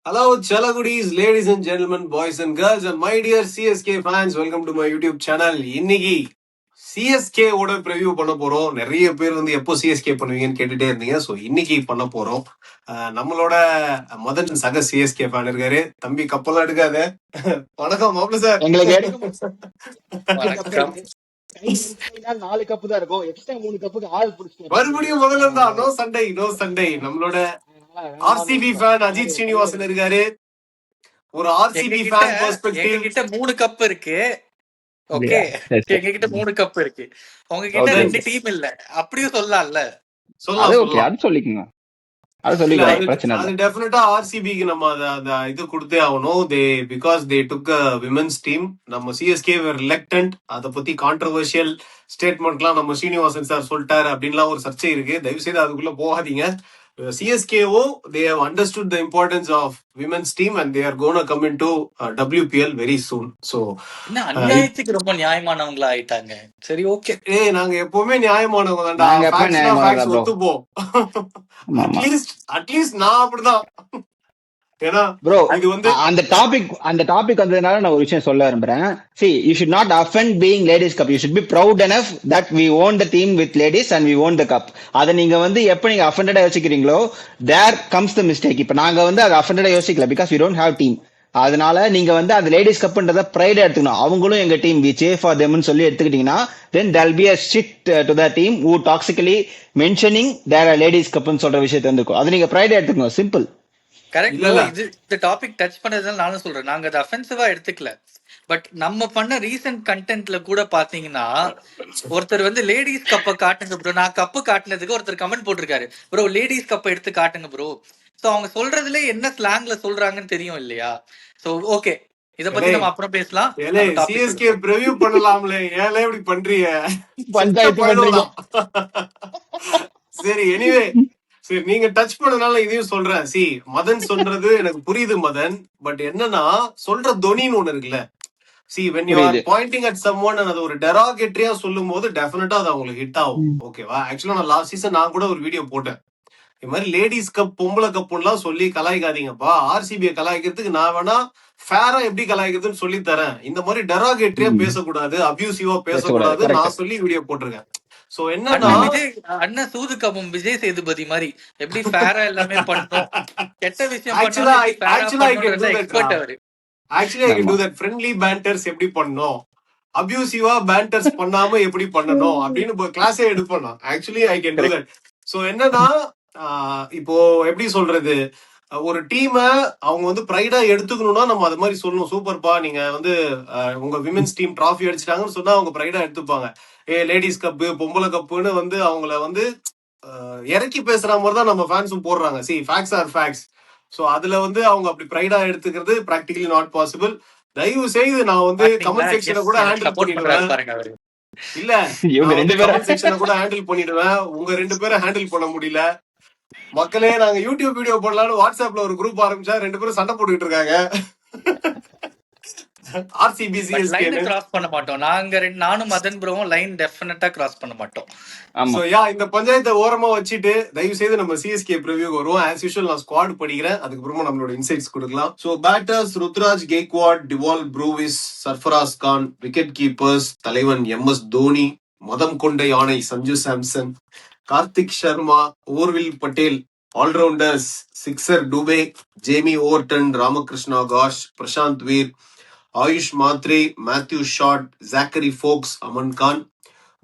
Hello, Chalagudis, ladies and gentlemen, boys and girls, and my dear CSK fans, welcome to my YouTube channel. இன்னைக்கு CSK ஓட preview பண்ண போறோம். நிறைய பேர் வந்து எப்போ சிஎஸ்கே பண்ணுவீங்கன்னு கேட்டுட்டே இருந்தீங்க. ஸோ இன்னைக்கு பண்ண போறோம். நம்மளோட மதன் சக சிஎஸ்கே ஃபேன் இருக்காரு. தம்பி கப்பெல்லாம் எடுக்காத. வணக்கம் மாப்பிள்ள சார். எங்களுக்கு எடுக்க வணக்கம். 4 கப்பு தான் இருக்கும். எக்ஸ்ட்ரா 3 கப்புக்கு ஆள் பிடிச்சிட்டு மறுபடியும் முதல்ல இருந்தா நோ சண்டை. நம்மளோட ஆர்சிபி ஃபேன் அஜித் ஸ்ரீனிவாசன் இருக்காரு. ஒரு ஆர்சிபி ஃபேன் பெர்ஸ்பெக்டிவ் எங்ககிட்ட 3 கப் இருக்கு. ஓகே, எங்ககிட்ட 3 கப் இருக்கு. உங்ககிட்ட 2 டீம் இல்ல. அப்படியும் சொல்லலாம்ல. அது சொல்லிக்கங்க. அது டெஃபினட்டா ஆர்சிபிக்கு நம்ம அத இது கொடுத்தே ஆகணும். Because they took women's team. நம்ம சிஎஸ்கே ரிலக்டன்ட். அதை பத்தி கான்ட்ரவர்ஷியல் ஸ்டேட்மெண்ட்லாம் நம்ம ஸ்ரீனிவாசன் சார் சொல்லிட்டாரு அப்படின்லாம் ஒரு சர்ச்சை இருக்கு. தயவு செய்து அதுக்குள்ள போகாதீங்க. CSKO, they have understood the importance of women's team and they are going to come into WPL very soon. So அநியாயத்துக்கு ரொம்ப நியாயமானவங்களா ஆயிட்டாங்க. சரி, ஓகே. நாங்க எப்பவுமே நியாயமானவங்க தான்டா. ஒத்துப்போம். அட்லீஸ்ட் நான் அப்படிதான். Bro, அந்த டாபிக் வந்ததுனால நான் ஒரு விஷயம் சொல்ல விரும்புறேன். See, you should not offend being ladies cup. You should be proud enough that we won the team with ladies and we won the cup. அத நீங்க வந்து எப்ப நீங்க offended யோசிக்கிறீங்களோ there comes the mistake. இப்ப நாங்க வந்து அது offended யோசிக்கல because we don't have team. அதனால நீங்க வந்து அந்த லேடிஸ் கப்ன்றத ப்ரைட் எடுத்துக்கணும். அவங்களும் எங்க team, we cheer for them னு சொல்லி எடுத்துக்கிட்டீங்கன்னா then there'll be a shit to the team who toxically mentioning there are ladies cup னு சொல்ற விஷயத்தை வந்துக்கும். அது நீங்க ப்ரைட் எடுத்துக்கணும். சிம்பிள். கரெக்ட். இந்த டாபிக் டச் பண்ணதுனால நானும் சொல்றேன், நாங்க அதை அஃபென்சிவா எடுத்துக்கல. பட் நம்ம பண்ண ரீசன்ட் கண்டென்ட்ல கூட பாத்தீங்கன்னா ஒருத்தர் வந்து லேடிஸ் கப்பை காட்டுங்க ப்ரோ, நான் கப்பு காட்டினதுக்கு ஒருத்தர் கமெண்ட் போட்டிருக்காரு, ப்ரோ லேடிஸ் கப்பை எடுத்து காட்டுங்க ப்ரோ. சோ அவங்க சொல்றதுல என்ன ஸ்லாங்ல சொல்றாங்கன்னு தெரியும் இல்லையா? சோ ஓகே, இத பத்தி நம்ம அப்புறம் பேசலாம். சிஎஸ்கே ப்ரிவியூ பண்ணலாம்ல, ஏலே இப்படி பண்றீங்க? சரி, எனிவே சரி, நீங்க டச் பண்ணனால இதையும் சொல்றேன். சி, மதன் சொல்றது எனக்கு புரியுது மதன். பட் என்னன்னா சொல்ற தொனின்னு ஒண்ணு இருக்குல்ல. C, when you are pointing at someone அது ஒரு டெராகேட்டரியா சொல்லும் போது டெஃபினட்டா அது அவங்களுக்கு ஹிட் ஆகும். ஓகேவா? ஆக்சுவலா நான் லாஸ்ட் சீசன் நான் கூட ஒரு வீடியோ போட்டேன். இது மாதிரி லேடிஸ் கப் பொம்பளை கப்புலாம் சொல்லி கலாய்க்காதீங்கப்பா. ஆர்சிபியை கலாய்க்கிறதுக்கு நான் வேணா ஃபேரா எப்படி கலாய்க்கிறதுன்னு சொல்லி தரேன். இந்த மாதிரி டெராகேட்டரியா பேசக்கூடாது, அபியூசிவா பேசக்கூடாது நான் சொல்லி வீடியோ போட்டிருக்கேன். சோ என்னன்னா அண்ணன் சூது கபம் விஜய் சேதுபதி மாதிரி எப்படி ஃபேரா எல்லாமே பண்ணோம், கெட்ட விஷயம் ஆக்சுவலா I can do that. Friendly banters எப்படி பண்ணோம், அபியூசிவா பேண்டர்ஸ் பண்ணாம எப்படி பண்ணணும் அப்படின்னு கிளாஸே எடுப்போம். Actually I can do that. So என்னன்னா இப்போ எப்படி சொல்றது, ஒரு டீம அவங்க வந்து ப்ரைடா எடுத்துக்கணும்னா நம்ம அது மாதிரி சொல்லணும். சூப்பர்ப்பா, நீங்க வந்து உங்க விமென்ஸ் டீம் டிராஃபி அடிச்சிட்டாங்கன்னு சொன்னா அவங்க ப்ரைடா எடுத்துப்பாங்க. லேடிஸ் கப்பு பொம்பளை கப்புன்னு வந்து அவங்கள வந்து இறக்கி பேசுற மாதிரி தான் நம்ம ஃபேன்ஸும் போடுறாங்க. See, facts are facts. So அதுல வந்து அவங்க அப்படி ப்ரைடா எடுத்துக்கிறது ப்ராக்டிகலி நாட் பாசிபிள். தயவு செய்து நான் வந்து கமெண்ட் செக்ஷனை கூட ஹேண்டில் பண்ணிடுவேன். இல்ல, கமெண்ட் செக்ஷனை கூட ஹேண்டில் பண்ணிடுவேன். உங்க 2 பேரை ஹேண்டில் பண்ண முடியல. மக்களே, நாங்க யூடியூப் வீடியோ போடலாம்னு வாட்ஸ்அப்ல ஒரு குரூப் ஆரம்பிச்சா 2 பேரும் சண்டை போட்டுக்கிட்டு இருக்காங்க. ஆர்சிபி சிஎஸ்கே கிராஸ் பண்ண மாட்டோம் நாங்க. நானும் மதன் ப்ரோவும் லைன் டெஃபினட்டா கிராஸ் பண்ண மாட்டோம். சோ யா, இந்த பஞ்சாயத்தை ஓரமா வச்சுட்டு தயவு செய்து நம்ம சிஎஸ்கே ப்ரிவியூக்கு வருவோம். ஆஸ் யூஷுவல் நான் ஸ்குவாட் படிக்கிறேன், அதுக்கப்புறமா நம்மளோட இன்சைட்ஸ் கொடுக்கலாம். So batters Ruturaj Gaikwad, Dewald Brevis, Sarfaraz Khan. Wicket keepers தலைவன் MS தோனி, மதம் கொண்ட யானை Sanju Samson, Kartik Sharma, Urvil Patel. All rounders sixer Dube, Jamie Overton, Ramakrishna Ghosh, Prashant Veer, Ayush Mhatre, Matthew Short, Zakary Foulkes, Aman Khan.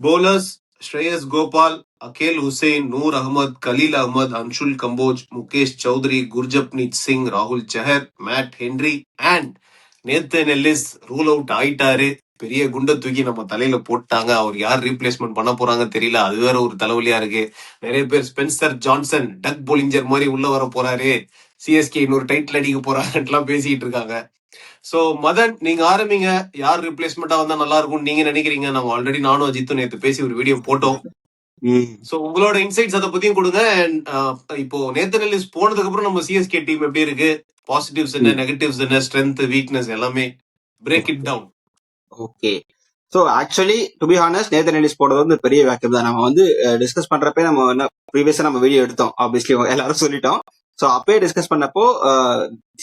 Bowlers Shreyas Gopal, Akeal Hosein, Noor Ahmad, Khaleel Ahmed, Anshul Kamboj, Mukesh Choudhary, Gurjapneet Singh, ராகுல் Chahar, Matt Henry and Nathan Ellis rule out ஆயிட்டாரு. பெரிய குண்டை தூக்கி நம்ம தலையில போட்டாங்க. அவர் யார் ரீப்ளேஸ்மெண்ட் பண்ண போறாங்க தெரியல. அது வேற ஒரு தலைவலியா இருக்கு. நிறைய பேர் ஸ்பென்சர் ஜான்சன் டக் போலிஞ்சர் மாதிரி உள்ள வர போறாரு, சிஎஸ்கே இன்னொரு டைட்டில் அடிக்க போறாருலாம் பேசிட்டு இருக்காங்க. சோ மதன், நீங்க ஆரம்பிங்க. யார் ரிப்ளேஸ்மெண்டா வந்தா நல்லா இருக்கும் நீங்க நினைக்கிறீங்க? நம்ம ஆல்ரெடி நானும் அஜித்தும் நேத்து பேசி ஒரு வீடியோ போட்டோம். சோ உங்களோட இன்சைட்ஸ் அதை பத்தியும் கொடுங்க. இப்போ நேத்தன் எல்லிஸ் போனதுக்கு அப்புறம் நம்ம சிஎஸ்கே டீம் எப்படி இருக்கு, பாசிட்டிவ்ஸ் என்ன, நெகட்டிவ்ஸ் என்ன, ஸ்ட்ரென்த், வீக்னஸ் எல்லாமே break it down. Okay, so actually to be honest, Nathan Ellis போடுறது வந்து பெரிய வேக்கப் தான். நம்ம வந்து டிஸ்கஸ் பண்றப்ப நம்ம ப்ரீவியஸா நம்ம வீடியோ எடுத்தோம், ஆப்வியஸ்லி எல்லாரும் சொல்லிட்டோம். சோ அப்பயே டிஸ்கஸ் பண்ணப்போ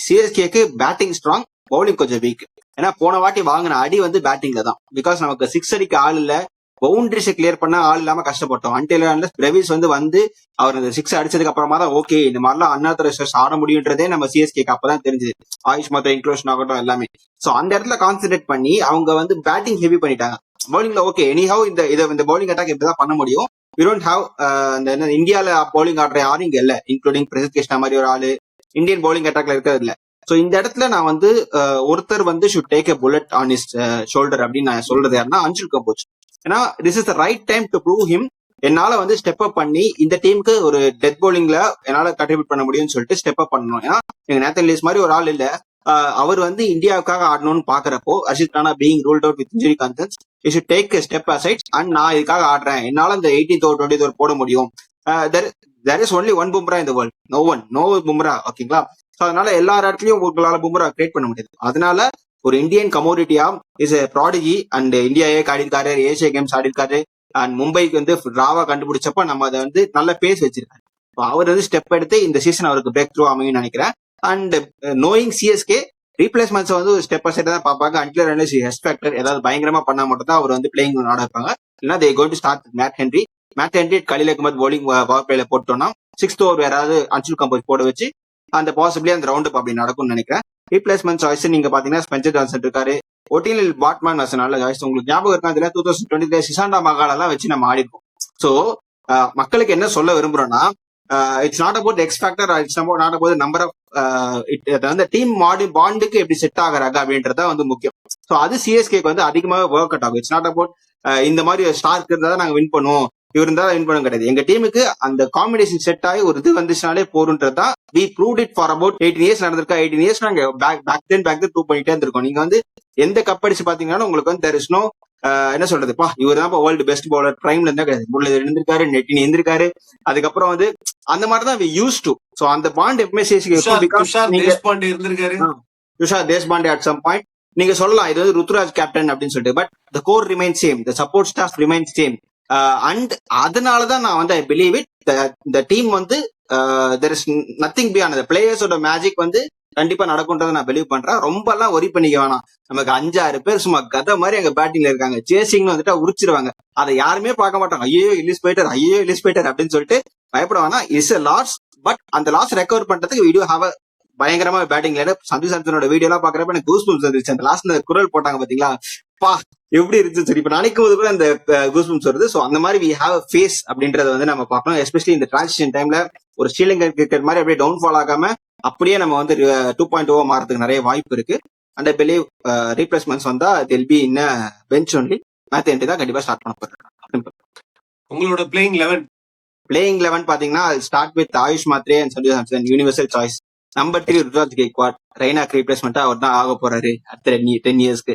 சிஎஸ்கேக்கு பேட்டிங் ஸ்ட்ராங், பவுலிங் கொஞ்சம் வீக். ஏன்னா போன வாட்டி வாங்கின அடி வந்து பேட்டிங்ல தான். பிகாஸ் நமக்கு 6 அடிக்க ஆள் இல்ல, பவுண்டரிஸை கிளியர் பண்ண ஆள் இல்லாம கஷ்டப்பட்டோம். அன்டில் பிரவிஸ் வந்து அவர் அந்த 6 அடிச்சதுக்கு அப்புறமா தான் ஓகே இந்த மாதிரிலாம் அன்ஆத்தரைஸ்ட் ஆட முடியுன்றதே நம்ம சிஎஸ்கேக்கு அப்பதான் தெரிஞ்சது. ஆயுஷ் மாத்திரம் இன்க்ளூஷன் ஆகட்டும் எல்லாமே. சோ அந்த இடத்துல கான்சென்ட்ரேட் பண்ணி அவங்க வந்து பேட்டிங் ஹெவி பண்ணிட்டாங்க. பவுலிங்ல ஓகே எனிஹவ் இந்த பவுலிங் அட்டாக் இப்படிதான் பண்ண முடியும். வி டோன்ட் ஹாவ் இந்த இந்தியால பவுலிங் ஆடுற யாரும் இங்க இல்ல, இன்க்ளூடிங் பிரசித் கிருஷ்ணா மாதிரி ஒரு ஆளு இந்தியன் பவுலிங் அட்டாக்ல இருக்கிறது இல்ல. சோ இந்த இடத்துல நான் வந்து ஒருத்தர் வந்து should take a bullet on is shoulder அப்படின்னு நான் சொல்றது யாருன்னா அன்சுல் கம்போஜ். ஏன்னா this is the right time to prove him. என்னால வந்து ஸ்டெப் அப் பண்ணி இந்த டீமுக்கு ஒரு டெத் பவுலிங்ல என்னால கண்ட்ரிபியூட் பண்ண முடியும்னு சொல்லிட்டு ஸ்டெப் அப் பண்ணணும். ஏன்னா எங்க நேத்தன் லீஸ் மாதிரி ஒரு ஆள் இல்ல, அவர் வந்து இந்தியாவுக்காக ஆடணும்னு பாக்குறப்போ Harshit Rana being ruled out with injury concerns, you should take step aside and நான் இதுக்காக ஆடுறேன், என்னால இந்த 18th over 20th over போட முடியும். there is only one Bumrah in the world, no Bumrah, ஓகேங்களா? சோ அதனால எல்லா இடத்துலயும் உங்களால Bumrah கிரியேட் பண்ண முடியாது. அதனால ஒரு இந்தியன் கமோடிட்டியா இஸ் எ ப்ராடஜி அண்ட் இந்தியாவே ஆடிருக்காரு, ஏசியா கேம்ஸ் ஆடிருக்காரு அண்ட் மும்பைக்கு வந்து ராவா கண்டுபிடிச்சப்ப நம்ம அதை வந்து நல்ல பேஸ் வச்சிருக்காரு. அவர் வந்து ஸ்டெப் எடுத்து இந்த சீசன் அவருக்கு பிரேக் த்ரூ அமையும் நினைக்கிறேன். அண்ட் நோயிங் சிஎஸ்கே ரீப்ளேஸ்மெண்ட்ஸ் வந்து ஸ்டெப் அசைட் தான் பார்ப்பாங்க. அன்டில் ரன்லஸ் ஹெஸ் ஃபேக்டர் ஏதாவது பயங்கரமா பண்ணா மட்டும் தான் அவர் வந்து பிளேயிங் ஆட வைப்பாங்க. இல்லைன்னா they going to start Matt Henry Khaleel Ahmed bowling power பிளேல போட்டோம்னா 6th over யாராவது அன்சுல் கம்போஸ் போட வச்சு அந்த பாசிபிளி அந்த ரவுண்ட் அப் அப்படி நடக்கும்னு நினைக்கிறேன். ரீப்ளேஸ்மெண்ட் சாய்ஸ் நீங்க பாத்தீங்கன்னா ஸ்பென்சர் ஜான்சன் இருக்காரு, ஒட்டினில் பாட்மேன் வாஸ் நல்ல சாய்ஸ். உங்களுக்கு ஞாபகம் இருக்கா, 2023 சிசாண்டா மகாலெல்லாம் வச்சு நம்ம ஆடி இருக்கோம். சோ மக்களுக்கு என்ன சொல்ல விரும்புறோம்னா, it's not about X factor, it's not about number of அந்த டீம் பாண்டுக்கு எப்படி செட் ஆகுறாங்க அப்படின்றத வந்து முக்கியம். சோ அது சிஎஸ்கேக்கு வந்து அதிகமாக ஒர்க் அவுட் ஆகும். இட்ஸ் நாட் அபவுட் இந்த மாதிரி ஸ்டார்க் இருந்தா தான் நாங்க வின் பண்ணுவோம், இவர் இருந்தா வின் பண்ண கிடையாது. எங்க டீமுக்கு அந்த காம்பினேஷன் செட் ஆகி ஒரு இது வந்துச்சுனாலே போறதுதான். We proved it for about 18 years நடந்திருக்கா. 18 years நாங்க பேக் ப்ரூவ் பண்ணிட்டே இருந்திருக்கோம். நீங்க வந்து எந்த கப் அடிச்சு பாத்தீங்கன்னா உங்களுக்கு வந்து there is no என்ன சொல்றதுப்பா இவர் தான் வேர்ல்டு பெஸ்ட் பவுலர் பிரைம்ல இருந்தா கிடையாது. முள்ள இருந்திருக்காரு, நெட்டின் இருந்திருக்காரு. அதுக்கப்புறம் அந்த மாதிரிதான் வி யூஸ் டு. சோ அந்த பாண்ட் எப்பவுமே Tushar Deshpande at some point நீங்க சொல்லலாம் இது வந்து ருத்ராஜ் கேப்டன் அப்படின்னு சொல்லிட்டு. But the core remain same, the support staff remain same. And அதனாலதான் நான் வந்து ஐ பிலீவ் இட் இந்த டீம் வந்து there is nothing beyond the பிளேயர்ஸோட மேஜிக் வந்து கண்டிப்பா நடக்கும்ன்றதை நான் பிலீவ் பண்றேன். ரொம்ப எல்லாம் ஒரி பண்ணிக்க வேணாம். நமக்கு 5-6 பேர் சும்மா கதை மாதிரி எங்க பேட்டிங்ல இருக்காங்க. சேசிங்னு வந்துட்டா உரிச்சிருவாங்க. அதை யாருமே பார்க்க மாட்டாங்க. ஐயோ இலிஸ் போயிட்டார் அப்படின்னு சொல்லிட்டு பயப்பட வேணாம். It's a loss. பட் அந்த லாஸ் ரெக்கவர் பண்றதுக்கு வீடியோ ஹாவ பயங்கரமா பேட்டிங்ல சஞ்சு சாம்சனோட வீடியோ எல்லாம் பாக்குறப்ப எனக்கு கூஸ்பம்ஸ் வந்துருச்சு. அந்த லாஸ்ட்ல குரல் போட்டாங்க பாத்தீங்களா, பா எப்படி இருந்துச்சு. சரி இப்ப நினைக்கும் போது கூட அந்த கூஸ்பம்ஸ் வருது. சோ அந்த மாதிரி வி ஹாவ் அ ஃபேஸ் அப்படின்றத வந்து நம்ம பார்க்கணும். எஸ்பெஷலி இந்த டிரான்சிஷன் டைம்ல ஒரு ஸ்ரீலங்கன் கிரிக்கெட் மாதிரி அப்படியே டவுன்ஃபால் ஆகாம அப்படியே நம்ம வந்து 2.0 மாறதுக்கு நிறைய வாய்ப்பு இருக்கு. அண்ட் ஐ பிலீவ் ரீப்ளேஸ்மெண்ட்ஸ் வந்தா they'll be in bench only. Match entry தான் கண்டிப்பா ஸ்டார்ட் பண்ண போறேன். உங்களோட பிளேயிங் 11 பாத்தீங்கன்னா start with Ayush Mhatre and Sanju Samson, universal choice. Number 3 Ruturaj Gaikwad, ரெய்னாக்கு ரீப்ளேஸ்மெண்டா அவர் தான் ஆக போறாரு அடுத்த 10 yearsக்கு.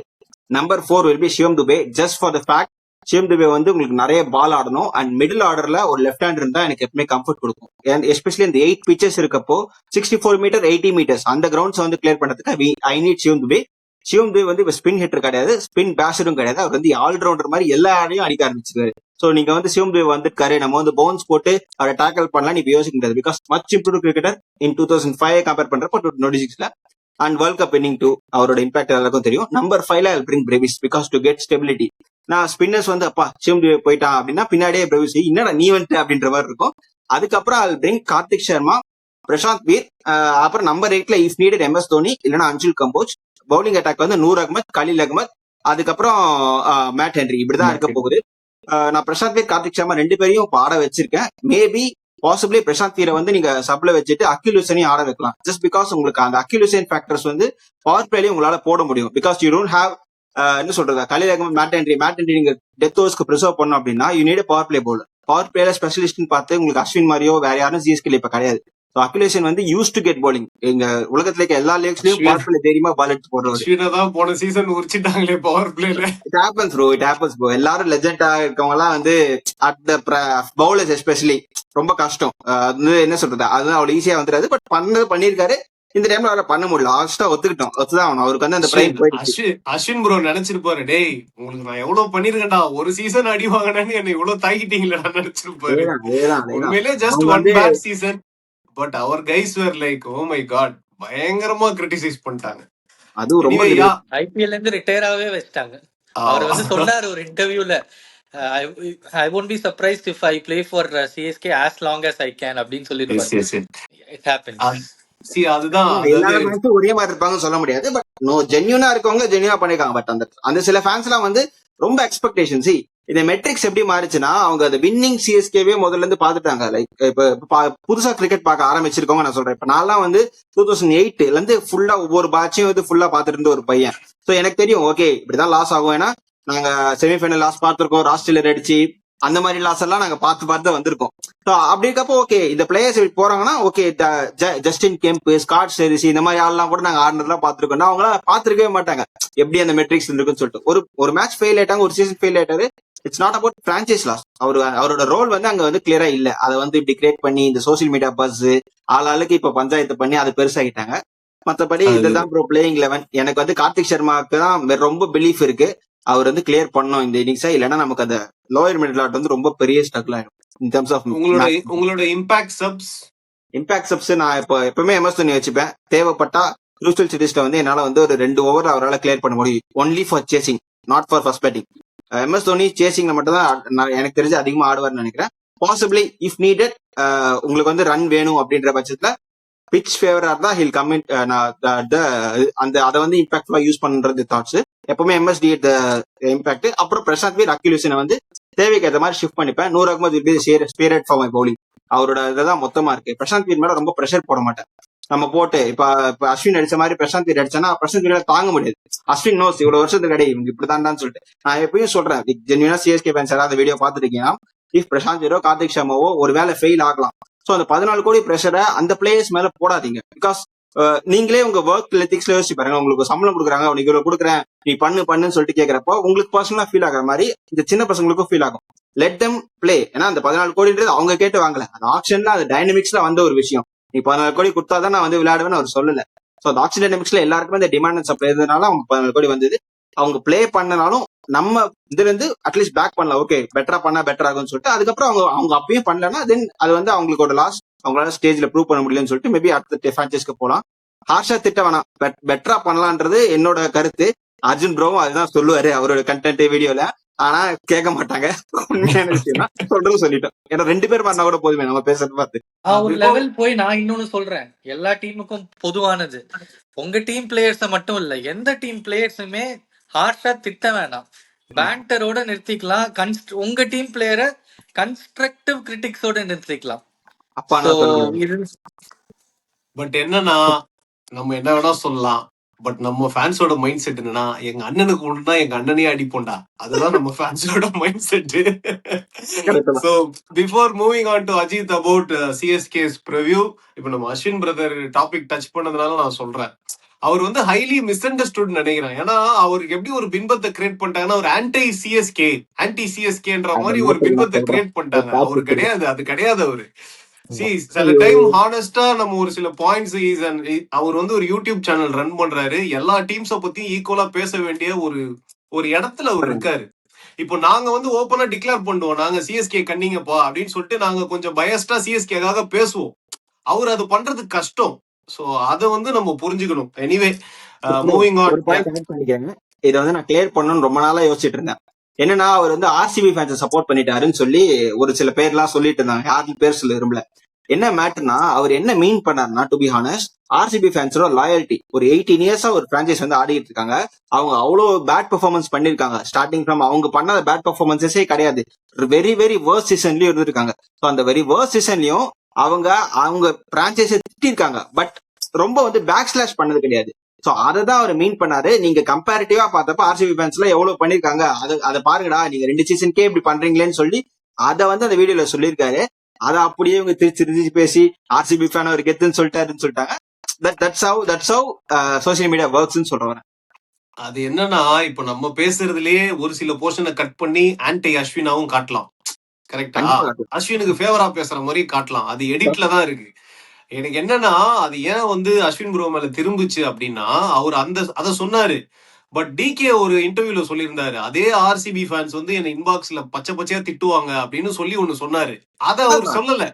Number 4 will be Shivam Dube, just for the fact Shivam Dube வந்து உங்களுக்கு நிறைய பால் ஆடணும் அண்ட் மிடில் ஆர்டர்ல ஒரு லெஃப்ட் ஹேண்ட் இருந்தா எனக்கு எப்பவுமே கம்ஃபர்ட் கொடுக்கும். அண்ட் எஸ்பெஷலி இந்த 8 pitches இருக்கப்போ 64 meter 80 meters அந்த கிரவுண்ட்ஸ் வந்து கிளியர் பண்றதுக்கு ஐ நீட் சிவம் துபே. சிவம் துபே வந்து இப்ப ஸ்பின் ஹிட்டர் கிடையாது, ஸ்பின் பேஷரும் கிடையாது. அவர் வந்து ஆல்ரவுண்டர் மாதிரி எல்லா ஆடையும் அடிக்க ஆரம்பிச்சிருக்காரு. சோ நீங்க வந்து சிவம் துபே வந்துருக்காரு, நம்ம வந்து பவுன்ஸ் போட்டு அவரை டேக்கிள் பண்ணலாம் நீ யோசிக்க முடியாது. Because much improve cricketer in 2005 compare பண்றப்போ 2026ல அண்ட் வேர்ல்ட் கப் வின்னிங் 2 அவரோட இம்பாக்ட் எல்லாருக்கும் தெரியும். நம்பர் 5ல I will bring Brevis because to get stability. நான் ஸ்பின்னர்ஸ் வந்து அப்பா சிவம் துபே போயிட்டான் அப்படின்னா பின்னாடியே பிரேவிஸ் என்னடா நீ வந்துட்டு அப்படின்ற மாதிரி இருக்கும். அதுக்கப்புறம் I will bring Kartik Sharma, Prashant Veer. அப்புறம் நம்பர் 8ல இஃப் நீடட் MS தோனி இல்லைன்னா அன்சுல் கம்போஜ். பவுலிங் அட்டாக் வந்து நூர் அகமத், கலில் அகமத், அதுக்கப்புறம் மேட் ஹென்ரி. இப்படிதான் இருக்க போகுது. நான் பிரசாந்த் வீர் கார்த்திக் சர்மா 2 பேரையும் ஆட வச்சிருக்கேன். மேபி பாசிபிளி பிரசாந்த் வீரை வந்து நீங்க சப்ல வச்சுட்டு அகில் ஹுசைனையும் ஆட வைக்கலாம். ஜஸ்ட் பிகாஸ் உங்களுக்கு அந்த அகில் ஹுசைன் ஃபேக்டர்ஸ் வந்து பவர் பிளேலயும் உங்களால போட முடியும். பிகாஸ் யூ டோன்ட் ஹேவ் என்ன சொல்றது கலில் அகமத், மேட் ஹென்ரி நீங்க டெத் ஓவர்ஸ்க்கு ப்ரிசர்வ் பண்ணோம் அப்படின்னா you need power play bowler. Power பிளேல ஸ்பெஷலிஸ்ட்னு பார்த்து உங்களுக்கு அஸ்வின் மாதிரியோ வேற யாரும் சிஎஸ்கே இப்ப கிடையாது. அகில் ஹுசைன் வந்து யூஸ் டு கெட் பவுலிங். எங்க உலகத்துல இருக்க எல்லா லீக்ஸ்லயும் பவர் பிளே தைரியமா பால் எடுத்து போடுறவர். போன சீசன் உரிச்சிட்டாங்களே பவர் பிளேல. It happens bro. எல்லாரும் லெஜெண்டா இருக்கவங்க எல்லாம் வந்து அட் த பவுலர்ஸ் எஸ்பெஷலி ரொம்ப கஷ்டம். அது என்ன சொல்றது அதுதான் அவ்வளவு ஈஸியா வந்துடாது. பட் பண்ணிருக்காரு. இந்த டைம்ல அவரை பண்ண முடியல. லாஸ்டா ஒத்துதான் ஆகணும். அவருக்கு வந்து அந்த பிரைம் போயிடுச்சு. அஸ்வின் ப்ரோ நினைச்சிருப்பாரு, டேய் உங்களுக்கு நான் எவ்வளவு பண்ணிருக்கேன்டா, ஒரு சீசன் அடி வாங்கினேன்னு என்ன இவ்வளவு தாக்கிட்டீங்களா நினைச்சிருப்பாரு. உண்மையிலே just one bad season. But அவர் guys were like oh my God பயங்கரமா கிரிட்டிசைஸ் பண்ணிட்டாங்க. அதுவும் ரொம்ப எனிவே யா ஐபிஎல் இருந்து ரிட்டையர் ஆகவே வச்சிட்டாங்க. அவர் வந்து சொன்னாரு ஒரு இன்டர்வியூல, ஐ won't be surprised if I play for CSK as long as I can அப்படின்னு சொல்லிருப்பாரு. It happens. அதுதான் எல்லா அதாவது ஃபேன்ஸும் ஒரே மாதிரி இருப்பாங்கன்னு சொல்ல முடியாது. பட் நோ ஜென்யூனா இருக்கவங்க ஜென்யூனா பண்ணிருக்காங்க. பட் அந்த சில ஃபேன்ஸ் எல்லாம் வந்து ரொம்ப எக்ஸ்பெக்டேஷன். இந்த மெட்ரிக்ஸ் எப்படி மாறிச்சுன்னா, அவங்க அந்த வின்னிங் சிஎஸ்கேவே முதல்ல இருந்து பாத்துட்டாங்க. லைக் இப்ப புதுசா கிரிக்கெட் பார்க்க ஆரம்பிச்சிருக்கவங்க நான் சொல்றேன். இப்ப நான்லாம் வந்து 2008ல இருந்து ஃபுல்லா ஒவ்வொரு பேட்சையும் வந்து ஃபுல்லா பாத்துட்டு இருந்த ஒரு பையன். சோ எனக்கு தெரியும் ஓகே இப்படிதான் லாஸ் ஆகும். ஏன்னா நாங்க செமிஃபைனல் லாஸ் பார்த்திருக்கோம், ஆஸ்திரேலியா அடிச்சு அந்த மாதிரி லாஸ் எல்லாம் நாங்க பார்த்து வந்திருக்கோம். ஸோ அப்படி இருக்கப்போ ஓகே இந்த பிளேயர்ஸ் போறாங்கன்னா ஓகே ஜஸ்டின் கெம்ப், ஸ்காட் ஸ்டெரிசி இந்த மாதிரி ஆள்லாம் கூட நாங்க ஆடுனதுலாம் பார்த்திருக்கோம். அவங்கள பாத்துருக்கவே மாட்டாங்க எப்படி அந்த மெட்ரிக்ஸ் இருக்குன்னு சொல்லிட்டு. ஒரு மேட்ச் ஃபெயில் ஆயிட்டாங்க, ஒரு சீசன் ஃபெயில் ஆயிட்டாரு. It's not about franchise loss. அவரோட ரோல் வந்து அங்க வந்து கிளியரா இல்ல. அதை வந்து இப்படி கிரியேட் பண்ணி இந்த சோசியல் மீடியா பஸ் ஆளாளுக்கு இப்ப பஞ்சாயத்து பண்ணி அதை பெருசாகிட்டாங்க. மத்தபடி இதுதான் ப்ரோ பிளேயிங் 11. எனக்கு வந்து கார்த்திக் சர்மாவுக்கு தான் ரொம்ப பிலீஃப் இருக்கு. அவர் வந்து கிளியர் பண்ணணும் இந்த இன்னிங்ஸா, இல்லைன்னா நமக்கு அந்த லோயர் மிடில் ஆர்டர் வந்து ரொம்ப பெரிய ஸ்ட்ரகிள் ஆயிடும் இன் டர்ம்ஸ் ஆஃப் உங்களோட இம்பாக்ட் சப்ஸ். நான் எப்பவுமே எம்எஸ் தோனி வச்சுப்பேன். தேவைப்பட்டா க்ரூஷியல் சிட்டிஸ்ல வந்து என்னால வந்து ஒரு 2 ஓவர் அவரால் கிளியர் பண்ண முடியும். Only for chasing, not for first batting. எம்எஸ் தோனி சேசிங்ல மட்டும் தான் எனக்கு தெரிஞ்சு அதிகமா ஆடுவார்னு நினைக்கிறேன். பாசிபிளி இஃப் நீடட் உங்களுக்கு வந்து ரன் வேணும் அப்படின்ற பட்சத்துல பிச் ஃபேவரா இருந்தா ஹில் கம் இன் அந்த அதை வந்து இம்பாக்ட்ஃபுல்லா யூஸ் பண்றது தாட்ஸ். எப்பவுமே எம்எஸ்டி இம்பாக்ட். அப்புறம் பிரசாந்த் வீர் அக்யூலேஷனை வந்து தேவைக்கு ஏற்ற மாதிரி ஷிஃப்ட் பண்ணிப்பேன். 100 அகமது ஸ்பீரட் ஃபார் மை பவுலிங். அவரோட இதெல்லாம் மொத்தமா இருக்கு. பிரசாந்த் வீர் மேல ரொம்ப ப்ரெஷர் போட மாட்டேன். நம்ம போட்டு இப்ப அஸ்வின் அடிச்ச மாதிரி பிரசாந்த் வீர் அடிச்சானா பிரசாந்த் வீரால தாங்க முடியாது. அஸ்வின் நோஸ் இவ்வளவு வருஷத்துக்கு கிடையாது இவங்க இப்படிதான் சொல்லிட்டு நான் எப்பயும் சொல்றேன். ஜென்யூனா சிஎஸ்கே ஃபேன்ஸ் யாராவது வீடியோ பாத்துருக்கீங்கன்னா, இஃப் பிரசாந்த் வீரோ கார்த்திக் சர்மாவோ ஒரு வேலை ஃபெயில் ஆகலாம். சோ அந்த 14 கோடி பிரஷரை அந்த பிளேயர்ஸ் மேல போடாதீங்க. பிகாஸ் நீங்களே உங்க ஒர்க் எத்திக்ஸ்ல யோசிச்சு பாருங்க. உங்களுக்கு சம்பளம் கொடுக்குறாங்க, உனக்கு இவ்வளவு கொடுக்குறேன் நீ பண்ணுன்னு சொல்லிட்டு கேட்கறப்போ உங்களுக்கு பர்சனலா ஃபீல் ஆகுற மாதிரி இந்த சின்ன பசங்களுக்கும் ஃபீல் ஆகும். Let them play. ஏன்னா அந்த 14 கோடின்றது அவங்க கேட்டு வாங்கல, அந்த ஆக்ஷன்ல அந்த டைனமிக்ஸ்ல வந்த ஒரு விஷயம். நீ 14 கோடி கொடுத்தாதான் நான் வந்து விளையாடுவேன்னு அவர் சொல்லல. சோ அந்த ஆக்ஷன் டைனமிக்ஸ்ல எல்லாருக்குமே இந்த டிமாண்ட் அண்ட் சப்ளை இருந்ததுனால அவங்க 14 கோடி வந்தது. அவங்க பிளே பண்ணனாலும் நம்ம இதுல இருந்து அட்லீஸ்ட் பேக் பண்ணலாம். ஓகே பெட்டரா பண்ணா பெட்டர் ஆகும்னு சொல்லிட்டு அதுக்கப்புறம் அவங்க அப்பயும் பண்ணலன்னா தென் அது வந்து அவங்களுக்கு ஒரு லாஸ். அவங்களால ஸ்டேஜ்ல ப்ரூவ் பண்ண முடியலன்னு சொல்லிட்டு மேபி அடுத்த பிரான்சைஸ்க்கு போலாம். ஹார்ஷா திட்ட வேணாம், பெட்டரா பண்ணலான்றது என்னோட கருத்து. அர்ஜுன் ப்ரோவும் அதுதான் சொல்லுவாரு அவரோட கண்டென்ட் வீடியோல. ஆனா கேட்க மாட்டாங்க. உண்மையான விஷயம் சொல்றது சொல்லிட்டோம். ஏன்னா 2 பேர் பண்ணா கூட போதுமே நம்ம பேசுறது பார்த்து. ஒரு லெவல் போய் நான் இன்னொன்னு சொல்றேன், எல்லா டீமுக்கும் பொதுவானது. உங்க டீம் பிளேயர்ஸ மட்டும் இல்ல, எந்த டீம் பிளேயர்ஸுமே ஹார்ஷா திட்ட வேணாம், பேண்டரோட நிறுத்திக்கலாம். உங்க டீம் பிளேயரை கன்ஸ்ட்ரக்டிவ் கிரிட்டிக்ஸோட நிறுத்திக்கலாம். பட் என்னன்னா நம்ம என்ன வேணா சொல்லலாம். பட் நம்ம ஃபேன்ஸோட மைண்ட் செட் என்னன்னா, எங்க அண்ணனுக்கு ஒண்ணுனா எங்க அண்ணனே அடிப்போண்டா. அதுதான் நம்ம ஃபேன்ஸோட mindset. So before moving on to Ajith about CSK's preview, இப்ப நம்ம அஸ்வின் பிரதர் டாபிக் டச் பண்ணதுனால நான் சொல்றேன். அவர் வந்து ஹைலி மிஸ் அண்டர்ஸ்டுட் நினைக்கிறேன். ஏன்னா அவருக்கு எப்படி ஒரு பின்பத்தை கிரியேட் பண்ணிட்டாங்கன்னா, ஒரு ஆன்டி சிஎஸ்கேன்ற மாதிரி ஒரு பின்பத்தை கிரியேட் பண்ணிட்டாங்க. அவரு கிடையாது, அது கிடையாது அவரு. சில டைம் ஹானஸ்டா நம்ம ஒரு சில பாயிண்ட்ஸ், அவர் வந்து ஒரு யூடியூப் சேனல் ரன் பண்றாரு. எல்லா டீம்ஸ பத்தி ஈக்குவலா பேச வேண்டிய ஒரு இடத்துல அவர் இருக்காரு. இப்போ நாங்க வந்து ஓப்பனா டிக்ளேர் பண்ணுவோம், நாங்க சிஎஸ்கே கண்ணிங்கப்பா அப்படின்னு சொல்லிட்டு நாங்க கொஞ்சம் பயஸ்டா சிஎஸ்கேக்காக பேசுவோம். அவர் அது பண்றது கஷ்டம். சோ அத வந்து நம்ம புரிஞ்சுக்கணும். Anyway moving on. இதை வந்து நான் கிளியர் பண்ணணும்னு ரொம்ப நாளா யோசிச்சுட்டு இருந்தேன். என்னன்னா அவர் வந்து ஆர்சிபி ஃபேன்ஸை சப்போர்ட் பண்ணிட்டாருன்னு சொல்லி ஒரு சில பேர்லாம் சொல்லிட்டு இருந்தாங்க. யாரும் பேர் சொல்ல விரும்பல. என்ன மேட்டர்னா அவர் என்ன மீன் பண்ணாருன்னா, டு பி ஹானஸ்ட், ஆர்சிபி ஃபேன்ஸோட லாயல்ட்டி. ஒரு 18 இயர்ஸா ஒரு பிரான்சைஸ் வந்து ஆடிட்டு இருக்காங்க. அவங்க அவ்வளவு பேட் பெர்ஃபார்மன்ஸ் பண்ணிருக்காங்க. ஸ்டார்டிங் ஃப்ரம் அவங்க பண்ணாத பேட் பெர்ஃபார்மன்ஸே கிடையாது. வெரி வெரி வேர்ஸ்ட் சீசன்லயும் இருந்திருக்காங்க. ஸோ அந்த வெரி வேர்ஸ்ட் சீசன்லயும் அவங்க பிரான்சைஸை திட்டிருக்காங்க. பட் ரொம்ப வந்து பேக் ஸ்லாஷ் பண்ணது கிடையாது. சோ அததான் அவர் மீன் பண்ணாரு. நீங்க கம்பேரிட்டிவா பார்த்தப்ப ஆர்சிபி ஃபேன்ஸ்ல எவ்வளவு பண்ணிருக்காங்க அதை பாருங்கடா, நீங்க 2 சீசனுக்கே இப்படி பண்றீங்களேன்னு சொல்லி அதை வந்து அந்த வீடியோல சொல்லியிருக்காரு. அதை அப்படியே இவங்க திருச்சி பேசி ஆர்சிபி ஃபேன் அவர் கெத்துன்னு சொல்லிட்டாருன்னு சொல்லிட்டாங்க. தட்ஸ் ஹவ் சோசியல் மீடியா ஒர்க்ஸ்னு சொல்றேன். அது என்னன்னா, இப்ப நம்ம பேசுறதுலயே ஒரு சில போர்ஷனை கட் பண்ணி ஆன்டி அஸ்வினாவும் காட்டலாம். கரெக்டா? அஸ்வினுக்கு ஃபேவரா பேசுற மாதிரி காட்டலாம். அது எடிட்ல தான் இருக்கு. எனக்கு என்னன்னா, அது ஏன் வந்து அஸ்வின் ப்ரோ மேல திரும்பிச்சு அப்படின்னா, அவர் அத சொன்னாரு. பட் டிகே ஒரு இன்டர்வியூல சொல்லியிருந்தாரு, அதே ஆர்சிபி ஃபேன்ஸ் வந்து என்ன இன்பாக்ஸ்ல பச்சையா திட்டுவாங்க அப்படின்னு சொல்லி ஒண்ணு சொன்னாரு. அத அவர் சொல்லல.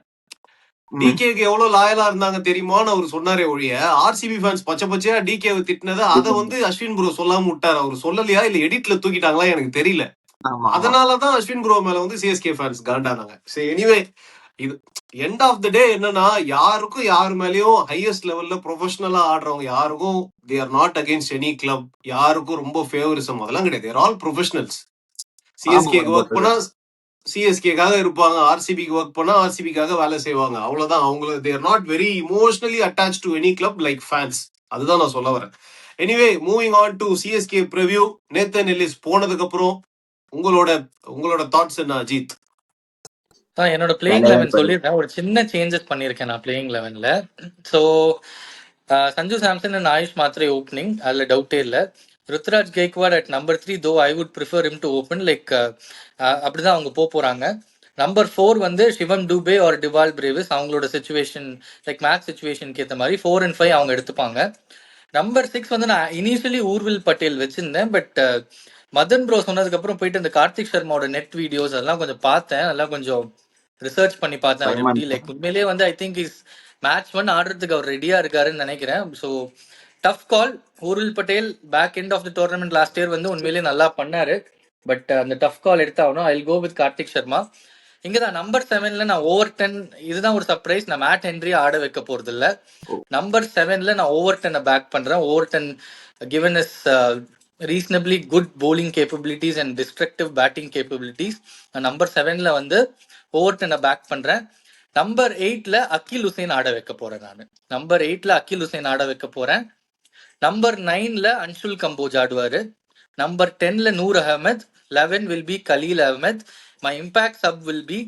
டிகேக்கு எவ்வளவு லாயலா இருந்தாங்க தெரியுமான்னு அவர் சொன்னாரே ஒழிய ஆர்சிபி ஃபேன்ஸ் பச்சை பச்சையா டிகேவை திட்டினதை அதை வந்து அஸ்வின் ப்ரோ சொல்லாம விட்டாரு. அவர் சொல்லலையா இல்ல எடிட்ல தூக்கிட்டாங்களா எனக்கு தெரியல. அதனாலதான் அஸ்வின் ப்ரோ மேல வந்து சிஎஸ்கே ஃபேன்ஸ் காண்டானாங்க. சரி, எனிவே இது எண்ட் ஆஃப் த டே என்னன்னா, யாருக்கும் யாரு மேலயும் ஹையஸ்ட் லெவல்ல ப்ரொஃபஷனலா ஆடுறவங்க யாருக்கும் they are not against any club. யாருக்கும் ரொம்ப ஃபேவரிசம் அதெல்லாம் கிடையாது. தேர் ஆல் ப்ரொஃபஷனல்ஸ். சிஎஸ்கேக்கு ஒர்க் பண்ணா சிஎஸ்கேக்காக இருப்பாங்க, ஆர்சிபிக்கு ஒர்க் பண்ணா ஆர்சிபிக்காக வேலை செய்வாங்க. அவ்வளவுதான். அவங்களுக்கு they're not very emotionally attach to any club like fans. அதுதான் நான் சொல்ல வரேன். Anyway moving on to CSK preview. Nathan Ellis போனதுக்கு அப்புறம் உங்களோட தாட்ஸ் என்ன அஜித்? என்னோட பிளேயிங் 11 சொல்லிடுறேன். ஒரு சின்ன சேஞ்சஸ் பண்ணியிருக்கேன் நான் பிளேயிங் 11ல. So Sanju Samson and Ayush Mhatre opening, அதில் டவுட்டே இல்லை. Ruturaj Gaikwad at number 3, though I would prefer him to open. Like அப்படிதான் அவங்க போறாங்க. நம்பர் 4 வந்து Shivam Dube or Dewald Brevis. அவங்களோட சுச்சுவேஷன் லைக் மேட்ச் சுச்சுவேஷனுக்கு ஏற்ற மாதிரி 4 and 5 அவங்க எடுத்துப்பாங்க. நம்பர் 6 வந்து நான் இனிஷியலி ஊர்வில் பட்டேல் வச்சிருந்தேன். பட் மதன் ப்ரோ சொன்னதுக்கு அப்புறம் போயிட்டு இந்த கார்த்திக் சர்மாவோட நெட் வீடியோஸ் அதெல்லாம் கொஞ்சம் பார்த்தேன். அதெல்லாம் கொஞ்சம் ரிசர்ச் பண்ணி பார்த்தேன். அவர் எப்படி லைக் உண்மையிலேயே வந்து ஐ திங்க் இஸ் மேட்ச் 1 ஆடுறதுக்கு அவர் ரெடியா இருக்காருன்னு நினைக்கிறேன். So tough call. Urvil Patel back end of the tournament last year வந்து உண்மையிலேயே நல்லா பண்ணாரு. பட் அந்த டஃப் கால் எடுத்தாகணும். I go with Kartik Sharma. இங்கதான் நம்பர் 7ல நான் ஓவர் 10. இதுதான் ஒரு சர்ப்ரைஸ். நான் மேட் ஹென்ரி ஆட வைக்க போறது இல்ல. நம்பர் 7ல நான் ஓவர் 10 பேக் பண்றேன். Over 10 given is reasonably good bowling capabilities and destructive batting capabilities. Number 7ல வந்து ஓவர் 10 பேக் பண்றேன். நம்பர் 8ல அகில் ஹுசைன் ஆட வைக்க போறேன். நான் நம்பர் 8ல அகில் ஹுசைன் ஆட வைக்க போறேன். நம்பர் 9ல அன்ஷுல் கம்போஜ் ஆடுவாரு. நம்பர் 10ல Noor Ahmad. 11 will be Khaleel Ahmed. My impact sub will be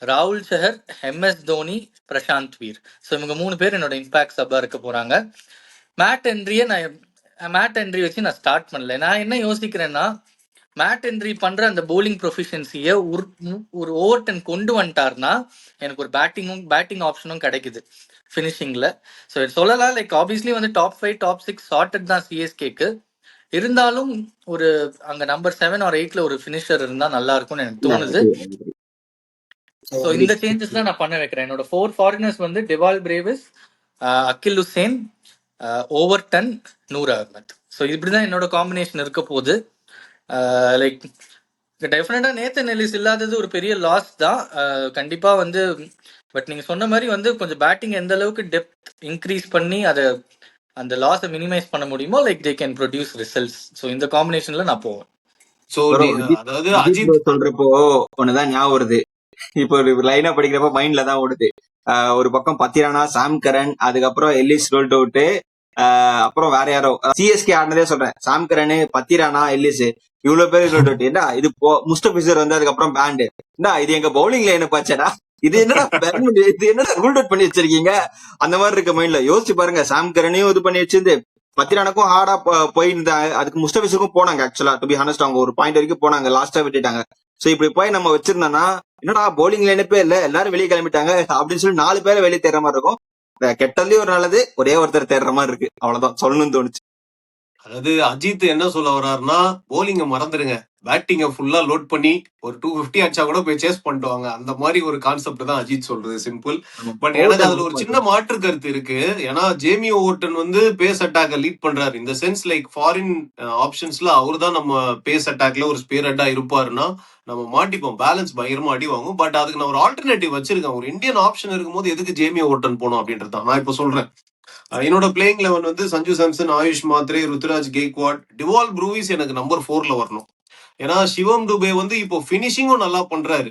ராகுல் சஹர், MS தோனி, பிரசாந்த் வீர். ஸோ இவங்க 3 பேர் என்னோட இம்பாக்ட் சப்பா இருக்க போறாங்க. மேட் ஹென்ரி வச்சு நான் ஸ்டார்ட் பண்ணல. நான் என்ன யோசிக்கிறேன்னா, மேட் ஹென்ரி பண்ற அந்த போலிங் ப்ரொஃபிஷியன்சியை ஒரு ஓவர் 10 கொண்டு வந்துட்டார்னா எனக்கு ஒரு பேட்டிங் ஆப்ஷனும் கிடைக்குது ஃபினிஷிங்ல. ஸோ சொல்லலாம் லைக் ஆப்வியஸ்லி வந்து டாப் 5 டாப் 6 ஷார்ட்டட் தான் சிஎஸ்கேக்கு. இருந்தாலும் ஒரு அங்க நம்பர் 7 or 8ல ஒரு ஃபினிஷர் இருந்தா நல்லா இருக்கும்னு எனக்கு தோணுது. ஸோ இந்த சேஞ்சஸ்லாம் நான் பண்ண வைக்கிறேன். என்னோட 4 ஃபாரினர்ஸ் வந்து டிவால் பிரேவிஸ், அகில் ஹுசைன், ஓவர் 10, நூர் அகமது. ஸோ இப்படிதான் என்னோட காம்பினேஷன் இருக்க போகுது. லைக் டெஃபினட்டா நேத்தன் எல்லிஸ் இல்லாதது ஒரு பெரிய லாஸ் தான் கண்டிப்பா வந்து. பட் நீங்க சொன்ன மாதிரி வந்து கொஞ்சம் பேட்டிங் எந்த அளவுக்கு டெப்த் இன்க்ரீஸ் பண்ணி அதை அந்த லாஸை மினிமைஸ் பண்ண முடியுமோ like they can produce results. So இந்த காம்பினேஷன்ல நான் போவேன். ஸோ அதாவது அஜித் சொல்றப்போ ஒண்ணுதான் ஞாபகம் வருது. இப்போ ஒரு லைனா படிக்கிறப்ப மைண்ட்ல தான் ஓடுது. ஒரு பக்கம் பத்திரானா, சாம் கரன், அதுக்கப்புறம் எல்லிஸ் ரோல்ட் அவுட், அப்புறம் வேற யாரோ சிஎஸ்கே ஆடினதே சொல்றேன். சாம் கரன், பத்திரானா, எல்லிஸ், இவ்வளவு பேர் ரோல்ட் அவுட். என்ன இது முஸ்டபிசர் வந்து அதுக்கப்புறம் பேண்டு. என்ன இது எங்க பவுலிங்ல என்ன பாச்சடா, இது என்னடா இது என்னடா ரூல்ட் அவுட் பண்ணி வச்சிருக்கீங்க அந்த மாதிரி இருக்க மைண்ட்ல. யோசிச்சு பாருங்க, சாம் கரனையும் இது பண்ணி வச்சிருந்து பத்திரானுக்கும் ஹார்டா போயிருந்தாங்க. அதுக்கு முஸ்டபிஸுக்கும் போனாங்க. ஆக்சுவலா டு பி ஹானஸ்ட் அவங்க ஒரு பாயிண்ட் வரைக்கும் போனாங்க, லாஸ்டா விட்டுட்டாங்க. சோ இப்படி போய் நம்ம வச்சிருந்தோம்னா என்னடா பவுலிங் லைனப்பே இல்ல, எல்லாரும் வெளியே கிளம்பிட்டாங்க அப்படின்னு சொல்லி 4 பேரை வெளியே தேடுற மாதிரி இருக்கும். கெட்டதுலயும் ஒரு நல்லது, ஒரே ஒருத்தர் தேடுற மாதிரி இருக்கு. அவ்வளவுதான் சொல்லணும்னு தோணுச்சு. அதாவது அஜித் என்ன சொல்ல வர்றாருன்னா, போலிங்க மறந்துடுங்க, பேட்டிங்க ஃபுல்லா லோட் பண்ணி ஒரு 250 அடிச்சா கூட போய் சேஸ் பண்ணிட்டுவாங்க. அந்த மாதிரி ஒரு கான்செப்ட் தான் அஜித் சொல்றது. சிம்பிள். பட் எனக்கு அதுல ஒரு சின்ன மாற்று கருத்து இருக்கு. ஏன்னா ஜேமி ஓவர்டன் வந்து பேஸ் அட்டாக்க லீட் பண்றாரு. இந்த சென்ஸ் லைக் ஃபாரின் ஆப்ஷன்ஸ்ல அவரு தான் நம்ம பேஸ் அட்டாக்ல ஒரு ஸ்பேர் ஹெட்டா இருப்பாருன்னா நம்ம மாட்டிப்போம், பேலன்ஸ் பயங்கரமா அடி வாங்கும். பட் அதுக்கு நான் ஒரு ஆல்டர்னேட்டிவ் வச்சிருக்கேன். ஒரு இந்தியன் ஆப்ஷன் இருக்கும்போது எதுக்கு ஜேமி ஓவர்டன் போனோம் அப்படின்றது தான் நான் இப்ப சொல்றேன். என்னோட பிளேயிங் 11 வந்து சஞ்சு சாம்சன், ஆயுஷ் மாத்ரே, ருத்ராஜ் கெய்க்வாட், டிவால் ப்ரூவிஸ் எனக்கு நம்பர் 4ல வரணும். ஏன்னா சிவம் டுபே வந்து இப்போ பினிஷிங்கும் நல்லா பண்றாரு.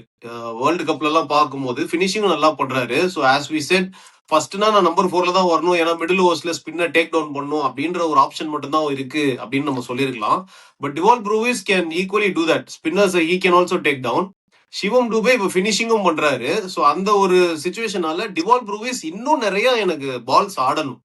வேர்ல்டு கப்ல எல்லாம் பார்க்கும்போது பினிஷிங்கும் நல்லா பண்றாரு. ஸோ ஆஸ் வி செட் ஃபர்ஸ்ட்னா நான் நம்பர் 4ல தான் வரணும். ஏன்னா மிடில் ஓவர்ஸ்ல ஸ்பின்னை டேக் டவுன் பண்ணும் அப்படின்ற ஒரு ஆப்ஷன் மட்டும் தான் இருக்கு அப்படின்னு நம்ம சொல்லியிருக்கலாம். But Dewald Brevis can equally do that. Spinners he can also take down. Shivam Dube இப்போ பினிஷிங்கும் பண்றாரு. ஸோ அந்த ஒரு சுச்சுவேஷனால டிவால் ப்ரூவிஸ் இன்னும் நிறைய எனக்கு பால்ஸ் ஆடணும்.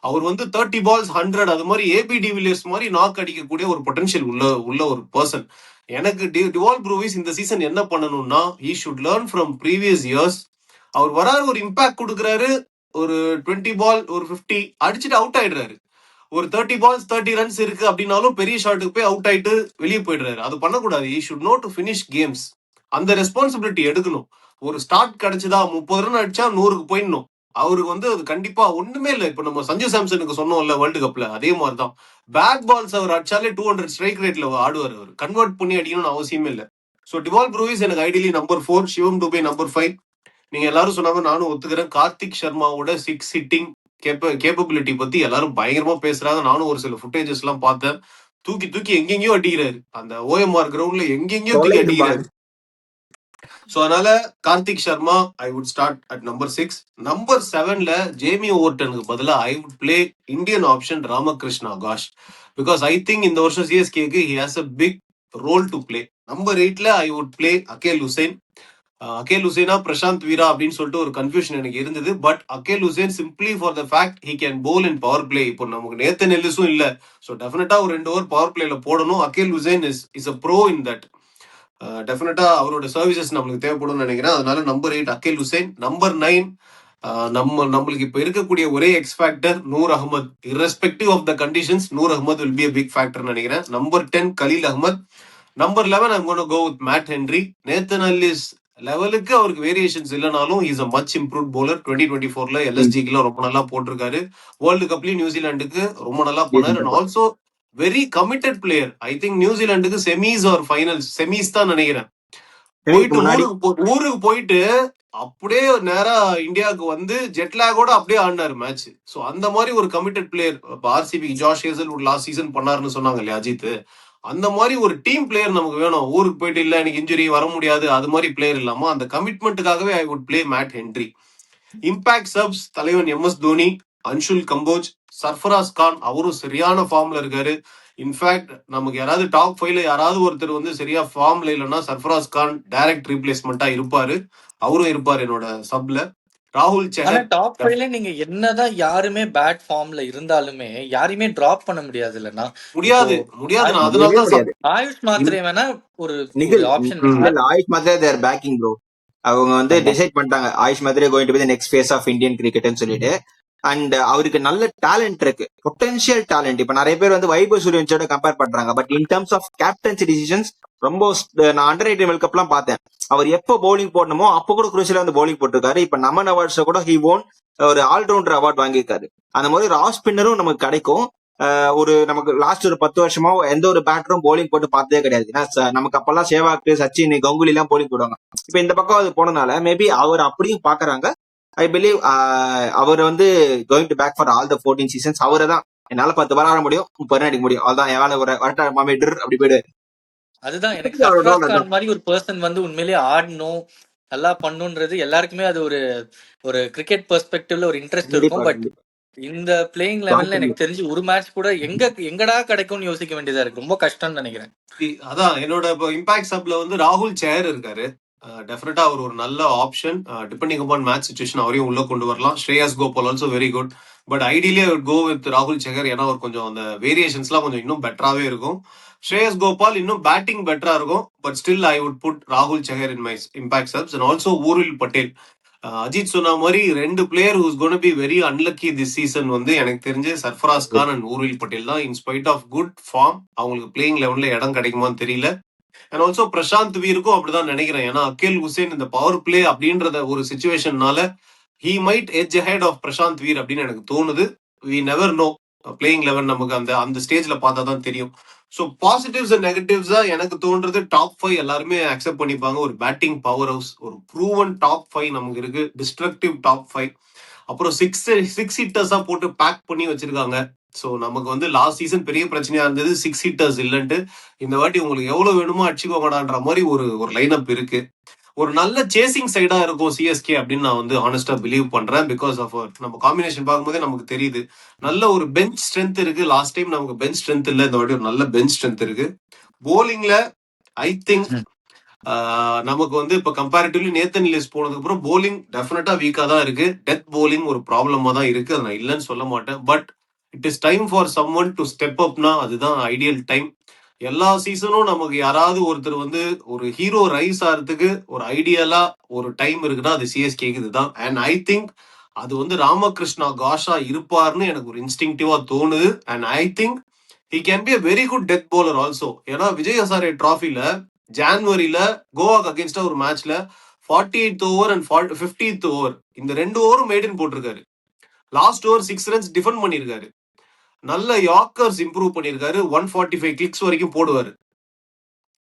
அவர் வந்து 30 balls 100 அது மாதிரி ஏபி டிவிலியர்ஸ் மாதிரி நாக் அடிக்கக்கூடிய ஒரு பொட்டன்ஷியல் உள்ள ஒரு பர்சன். எனக்கு டிவால் ப்ரூவிஸ் இந்த சீசன் என்ன பண்ணணும்னா, he should learn from previous years. அவர் வராரு, ஒரு இம்பாக்ட் கொடுக்குறாரு, ஒரு 20 ball ஒரு 50 அடிச்சுட்டு அவுட் ஆயிடுறாரு. ஒரு 30 balls 30 runs இருக்கு அப்படின்னாலும் பெரிய ஷாட்டுக்கு போய் அவுட் ஆயிட்டு வெளியே போயிடுறாரு. அது பண்ணக்கூடாது. he should know to finish games. அந்த ரெஸ்பான்சிபிலிட்டி எடுக்கணும். ஒரு ஸ்டார்ட் கிடைச்சதா 30 ரன் அடிச்சா 100க்கு போயிடணும். அவருக்கு வந்து அது கண்டிப்பா ஒண்ணுமே இல்லை. இப்ப நம்ம சஞ்சு சாம்சனுக்கு சொன்னோம்ல வேர்ல்டு கப்ல, அதே மாதிரிதான் பேட் பால்ஸ் அவர் அடிச்சாலே 200 ஸ்ட்ரைக் ரேட்ல ஆடுவார். அவர் கன்வெர்ட் பண்ணி அடிக்கணும்னு அவசியமே இல்லை. ஸோ டிவால் ப்ரூவிஸ் எனக்கு ஐடியலி நம்பர் 4, சிவம் டுபே நம்பர் 5. நீங்க எல்லாரும் சொன்னாங்க, நானும் ஒத்துக்கிறேன். கார்த்திக் சர்மாவோட 6 ஹிட்டிங் கேப்பபிலிட்டி பத்தி எல்லாரும் பயங்கரமா பேசுறாங்க. நானும் ஒரு சில ஃபுட்டேஜஸ் எல்லாம் பார்த்தேன். தூக்கி தூக்கி எங்கெங்கயோ அடிக்கிறாரு. அந்த ஓஎம்ஆர் கிரவுண்ட்ல எங்கெங்கயோ தூக்கி அடிக்கிறாரு. சோ அதனால Kartik Sharma I would start at number 6. Number 7ல ஜேமி ஓவர்டனுக்கு பதிலா I would play Indian option Ramakrishna Ghosh. Because I think இந்த வருஷம் சிஎஸ்கேக்கு he has a big role to play. Number 8ல I would play Akeal Hosein. Akeal ஹுசைனா பிரசாந்த் வீரா அப்படின்னு சொல்லிட்டு ஒரு கன்ஃபியூஷன் எனக்கு இருந்தது. But Akeal Hosein simply for the fact he can bowl in power play. இப்போ நமக்கு நேத்தன் எல்லிஸும் இல்ல, ஸோ டெஃபினட்டா ஒரு 2 ஓவர் பவர் பிளேல போடணும். Akeal Hosein is a pro in that. Definitely அவரோட சர்வீசஸ் நம்மளுக்கு தேவைப்படும் நினைக்கிறேன். அதனால நம்பர் 8 அகேல் ஹுசைன். நம்பர் 9 நம்மளுக்கு இப்ப இருக்கக்கூடிய ஒரே X factor Noor Ahmad. Irrespective of the conditions Noor Ahmad will be a big factor நினைக்கிறேன். Number 10 Khaleel Ahmed. Number 11 I'm going to go with Matt Henry. Nathan Ellis லெவலுக்கு அவருக்கு வேரியேஷன்ஸ் இல்லைனாலும் is a much improve bowler. 2024ல எல்எஸ்ஜிக்கு ரொம்ப நல்லா போட்டிருக்காரு. வேர்ல்டு கப்லயும் நியூசிலாந்துக்கு ரொம்ப நல்லா பண்ணாரு. And also very committed player. I think நியூசிலாந்துக்கு செமிஸ் ஆர் ஃபைனல்ஸ், செமிஸ் தான் நினைக்கிறேன், போயிட்டு ஊருக்கு போயிட்டு அப்படியே நேரா இந்தியாவுக்கு வந்து ஜெட்லாகோட அப்படியே ஆடினாரு மேட்ச். சோ அந்த மாதிரி ஒரு committed player. RCB Josh Hazlewood last season பண்ணாருன்னு சொன்னாங்க இல்லையா அஜித், அந்த மாதிரி ஒரு டீம் பிளேயர் நமக்கு வேணும். ஊருக்கு போயிட்டு இல்ல எனக்கு இன்ஜுரி வர முடியாது அது மாதிரி பிளேயர் இல்லாம அந்த கமிட்மெண்ட்டுக்காகவே I would play Matt Henry. Impact subs தலைவன் MS தோனி, அன்ஷுல் கம்போஜ், சர்ஃபராஸ் கான். அவரும் சரியான ஃபார்ம்ல இருக்காரு. இன்ஃபேக்ட் நமக்கு யாராவது டாப் 5ல யாராவது ஒருத்தர் வந்து சரியா ஃபார்ம்ல இல்லைன்னா சர்ஃபராஸ் கான் டைரக்ட் ரீப்ளேஸ்மெண்டா இருப்பாரு. அவரும் இருப்பாரு என்னோட சப்ல. ராகுல் சஹர் டாப் 5ல நீங்க என்னதான் யாருமே பேட் ஃபார்ம்ல இருந்தாலுமே யாரையுமே டிராப் பண்ண முடியாது இல்லனா? முடியாது. அதனாலதான் ஆயுஷ் மாத்திரை வேணா ஒரு ஆப்ஷன். ஆயுஷ் மாத்திரை தேர் பேக்கிங் ப்ரோ. அவங்க வந்து டிசைட் பண்ணிட்டாங்க Ayush Mhatre going to be the next face of Indian கிரிக்கெட்னு சொல்லிட்டு. அண்ட் அவருக்கு நல்ல டேலண்ட் இருக்கு, பொட்டன்ஷியல் டேலண்ட். இப்ப நிறைய பேர் வந்து வைபவ் சூரியவன்சியோட கம்பேர் பண்றாங்க. But in terms of captaincy decisions ரொம்ப நான் அண்டர்-18 வேர்ல்ட் கப் எல்லாம் பார்த்தேன். அவர் எப்போ பவுலிங் போடணுமோ அப்போ கூட குரூசியலா வந்து பவுலிங் போட்டிருக்காரு. இப்ப நமன் அவார்ட்ஸ் கூட ஹி ஓன் ஒரு ஆல்ரவுண்டர் அவார்ட் வாங்கியிருக்காரு. அந்த மாதிரி ஒரு ஆஃப் ஸ்பின்னரும் நமக்கு கிடைக்கும். ஒரு நமக்கு லாஸ்ட் ஒரு 10 வருஷமா எந்த ஒரு பேட்டரும் போலிங் போட்டு பார்த்ததே கிடையாது. ஏன்னா நமக்கு அப்பெல்லாம் சேவாக், சச்சின், கங்குலி எல்லாம் போலிங் போடுவாங்க. இப்ப இந்த பக்கம் அது போனதுனால மேபி அவர் அப்படியும் பாக்குறாங்க. ஐ பிலீவ் அவர் வந்து going to back for all the 14 seasons. அவரை தான் என்னால 10 வர ஆட முடியும், 30 ரன் அடிக்க முடியும், அதுதான் என் வேலை. ஒரு வரட்டா மாமேடர் அப்படி போயிடுவாரு. அதுதான் எனக்கு சர்ஃபராஸ் கான் மாதிரி ஒரு பர்சன் வந்து உண்மையிலேயே ஆடணும், நல்லா பண்ணுன்றது எல்லாருக்குமே அது ஒரு கிரிக்கெட் பெர்ஸ்பெக்டிவ்ல ஒரு இன்ட்ரெஸ்ட் இருக்கும். பட் இந்த பிளேயிங் லெவல்ல எனக்கு தெரிஞ்சு ஒரு மேட்ச் கூட எங்கடா கிடைக்கும்னு யோசிக்க வேண்டியதா இருக்கு. ரொம்ப கஷ்டம்னு நினைக்கிறேன். அதான் என்னோட இம்பாக்ட் சப்ல வந்து ராகுல் சஹர் இருக்காரு. டெஃபினட்டா அவர் ஒரு நல்ல option. Depending upon match situation அவரையும் உள்ள கொண்டு வரலாம். Shreyas Gopal also very good. But ideally I would go with ராகுல் சஹர். ஏன்னா அவர் கொஞ்சம் அந்த வேரியேஷன்ஸ்லாம் கொஞ்சம் இன்னும் பெட்டராகவே இருக்கும். ஸ்ரேயஸ் கோபால் இன்னும் பேட்டிங் பெட்டரா இருக்கும். But still I would put ராகுல் Chahar in my impact subs. And also Urvil Patel. Ajit சொன்ன மாதிரி 2 player who's gonna be very unlucky this season வந்து எனக்கு தெரிஞ்சு சர்ஃபராஸ் கான் அண்ட் ஊர்வில் பட்டேல் தான். In spite of good form அவங்களுக்கு பிளேயிங் லெவல்ல இடம் கிடைக்குமான்னு தெரியல. அண்ட் ஆல்சோ பிரசாந்த் வீருக்கும் அப்படிதான் நினைக்கிறேன். ஏன்னா அகேல் ஹுசைன் இந்த பவர் பிளே அப்படின்றத ஒரு சிச்சுவேஷன்னால he might edge ahead of Prashant Veer அப்படின்னு எனக்கு தோணுது. We never know. Playing eleven நமக்கு அந்த ஸ்டேஜ்ல பார்த்தா தான் தெரியும். ஸோ பாசிட்டிவ்ஸ் அண்ட் நெகட்டிவ்ஸா எனக்கு தோன்றது டாப் 5 எல்லாருமே அக்செப்ட் பண்ணிப்பாங்க. ஒரு பேட்டிங் பவர் ஹவுஸ், ஒரு ப்ரூவன் டாப் 5 நமக்கு இருக்கு. Destructive top 5. அப்புறம் 6 ஹிட்டர்ஸா போட்டு பேக் பண்ணி வச்சிருக்காங்க. ஸோ நமக்கு வந்து லாஸ்ட் சீசன் பெரிய பிரச்சனையா இருந்தது 6 ஹிட்டர்ஸ் இல்லைன்ட்டு. இந்த வாட்டி உங்களுக்கு எவ்வளவு வேணுமோ அடிச்சுக்கோங்கடான்ற மாதிரி ஒரு லைன் அப் இருக்கு. ஒரு நல்ல சேசிங் சைடா இருக்கும் சிஎஸ்கே அப்படின்னு நான் வந்து ஆனஸ்டா பிலீவ் பண்றேன். பிகாஸ் ஆஃப் நம்ம காம்பினேஷன் பார்க்கும்போதே நமக்கு தெரியுது நல்ல ஒரு பெஞ்ச் ஸ்ட்ரென்த் இருக்கு. லாஸ்ட் டைம் நமக்கு பெஞ்ச் ஸ்ட்ரென்த் இல்ல, இந்த வாட்டி ஒரு நல்ல பெஞ்ச் ஸ்ட்ரென்த் இருக்கு. போலிங்ல ஐ திங்க் நமக்கு வந்து இப்ப கம்பேரிட்டிவ்லி நேத்தன் எல்லிஸ் போனதுக்கு அப்புறம் போலிங் டெஃபினட்டா வீக்கா தான் இருக்கு. டெத் போலிங் ஒரு ப்ராப்ளமா தான் இருக்கு, அதை நான் இல்லைன்னு சொல்ல மாட்டேன். But it is time for someone to step அப்னா அதுதான் ஐடியல் டைம். எல்லா சீசனும் நமக்கு யாராவது ஒருத்தர் வந்து ஒரு ஹீரோ ரைஸ் ஆகிறதுக்கு ஒரு ஐடியலா ஒரு டைம் இருக்குன்னா அது சிஎஸ்கேக்கு இதுதான். அண்ட் ஐ திங்க் அது வந்து ராமகிருஷ்ணா காஷா இருப்பார்னு எனக்கு ஒரு இன்ஸ்டிங்டிவா தோணுது. And I think he can be a very good death bowler also. ஏன்னா விஜய் ஹசாரே டிராஃபில ஜான்வரியில கோவாக்கு அகேன்ஸ்டா ஒரு மேட்ச்ல 48th over and 50th over இந்த 2 ஓவரும் மேடன் போட்டிருக்காரு. லாஸ்ட் ஓவர் 6 ரன்ஸ் டிஃபெண்ட் பண்ணிருக்காரு. நல்ல யாக்கர்ஸ் இம்ப்ரூவ் பண்ணிருக்காரு. 145 கிளிக்ஸ் வரைக்கும் போடுவாரு.